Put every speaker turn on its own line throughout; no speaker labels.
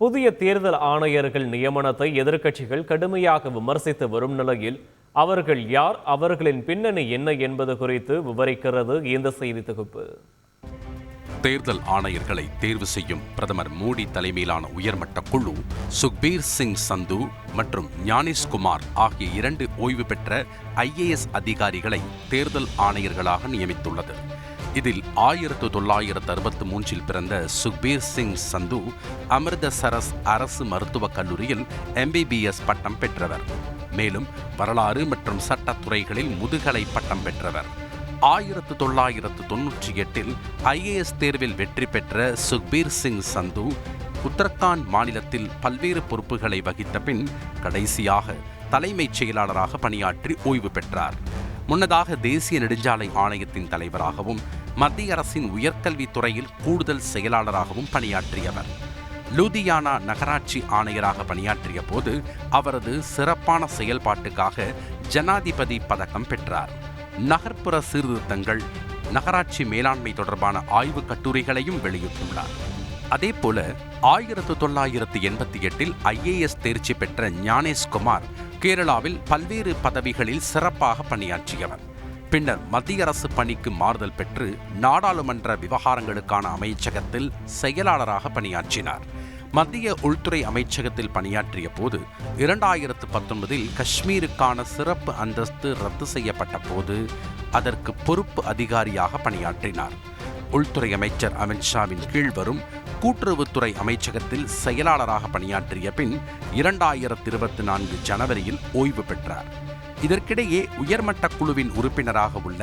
புதிய தேர்தல் ஆணையர்கள் நியமனத்தை எதிர்க்கட்சிகள் கடுமையாக விமர்சித்து வரும் நிலையில் அவர்கள் யார், அவர்களின் பின்னணி என்ன என்பது குறித்து விவரிக்கிறது இந்த செய்தி தொகுப்பு.
தேர்தல் ஆணையர்களை தேர்வு செய்யும் பிரதமர் மோடி தலைமையிலான உயர்மட்ட குழு சுக்பீர் சிங் சந்து மற்றும் ஞானேஷ்குமார் ஆகிய 2 ஓய்வு பெற்ற IAS அதிகாரிகளை தேர்தல் ஆணையர்களாக நியமித்துள்ளது. இதில் 1963 பிறந்த சுக்பீர் சிங் சந்து அமிர்தசரஸ் அரசு மருத்துவக் கல்லூரியில் MBBS பட்டம் பெற்றவர். மேலும் வரலாறு மற்றும் சட்டத்துறைகளில் முதுகலை பட்டம் பெற்றவர். 1998 IAS தேர்வில் வெற்றி பெற்ற சுக்பீர் சிங் சந்து உத்தரகாண்ட் மாநிலத்தில் பல்வேறு பொறுப்புகளை வகித்த பின் கடைசியாக தலைமைச் செயலாளராக பணியாற்றி ஓய்வு பெற்றார். முன்னதாக தேசிய நெடுஞ்சாலை ஆணையத்தின் தலைவராகவும் மத்திய அரசின் உயர்கல்வித் துறையில் கூடுதல் செயலாளராகவும் பணியாற்றியவர். லூதியானா நகராட்சி ஆணையராக பணியாற்றிய போது அவரது சிறப்பான செயல்பாட்டுக்காக ஜனாதிபதி பதக்கம் பெற்றார். நகர்ப்புற சீர்திருத்தங்கள், நகராட்சி மேலாண்மை தொடர்பான ஆய்வுக் கட்டுரைகளையும் வெளியிட்டுள்ளார். அதேபோல 1988 IAS தேர்ச்சி பெற்ற ஞானேஷ்குமார் கேரளாவில் பல்வேறு பதவிகளில் சிறப்பாக பணியாற்றியவர். பின்னர் மத்திய அரசு பணிக்கு மாறுதல் பெற்று நாடாளுமன்ற விவகாரங்களுக்கான அமைச்சகத்தில் செயலாளராக பணியாற்றினார். மத்திய உள்துறை அமைச்சகத்தில் பணியாற்றிய போது 2019 காஷ்மீருக்கான சிறப்பு அந்தஸ்து ரத்து செய்யப்பட்ட போது அதற்கு பொறுப்பு அதிகாரியாக பணியாற்றினார். உள்துறை அமைச்சர் அமித்ஷாவின் கீழ் வரும் கூட்டுறவுத்துறை அமைச்சகத்தில் செயலாளராக பணியாற்றிய பின் 2024 ஜனவரியில் ஓய்வு பெற்றார். இதற்கிடையே உயர்மட்ட குழுவின் உறுப்பினராக உள்ள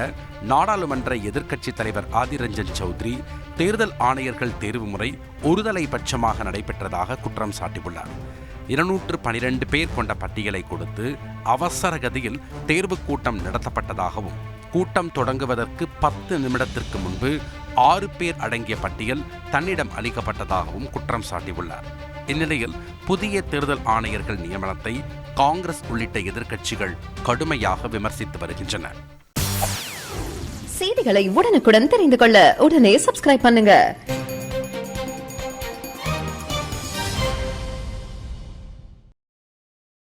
நாடாளுமன்ற எதிர்க்கட்சித் தலைவர் ஆதிர் ரஞ்சன் சௌத்ரி தேர்தல் ஆணையர்கள் தேர்வு முறை ஒருதலைபட்சமாக நடைபெற்றதாக குற்றம் சாட்டியுள்ளார். 212 பேர் கொண்ட பட்டியலை கொடுத்து அவசர கதியில் தேர்வுக் கூட்டம் நடத்தப்பட்டதாகவும் கூட்டம் தொடங்குவதற்கு 10 நிமிடத்திற்கு முன்பு 6 பேர் அடங்கிய பட்டியல் தன்னிடம் அளிக்கப்பட்டதாகவும் குற்றம் சாட்டியுள்ளார். இந்நிலையில் புதிய தேர்தல் ஆணையர்கள் நியமனத்தை காங்கிரஸ் உள்ளிட்ட எதிர்க்கட்சிகள் கடுமையாக விமர்சித்து வருகின்றன.
செய்திகளை உடனுக்குடன் தெரிந்து கொள்ள உடனே சப்ஸ்கிரைப் பண்ணுங்க.